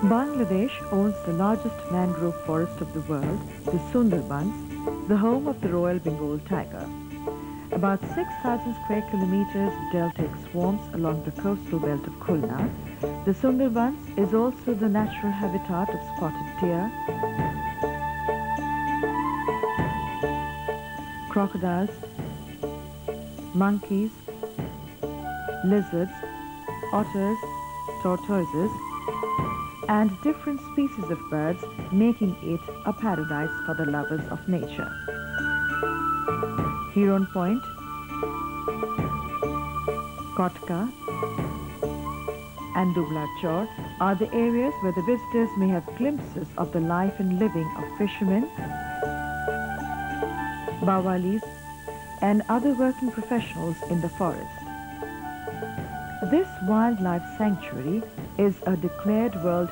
Bangladesh owns the largest mangrove forest of the world, the Sundarbans, the home of the Royal Bengal tiger. About 6,000 square kilometers of deltaic swarms along the coastal belt of Khulna. The Sundarbans is also the natural habitat of spotted deer, crocodiles, monkeys, lizards, otters, tortoises, and different species of birds, making it a paradise for the lovers of nature. Huron Point, Kotka, and Dubla Chor are the areas where the visitors may have glimpses of the life and living of fishermen, bawalis, and other working professionals in the forest. This wildlife sanctuary is a declared World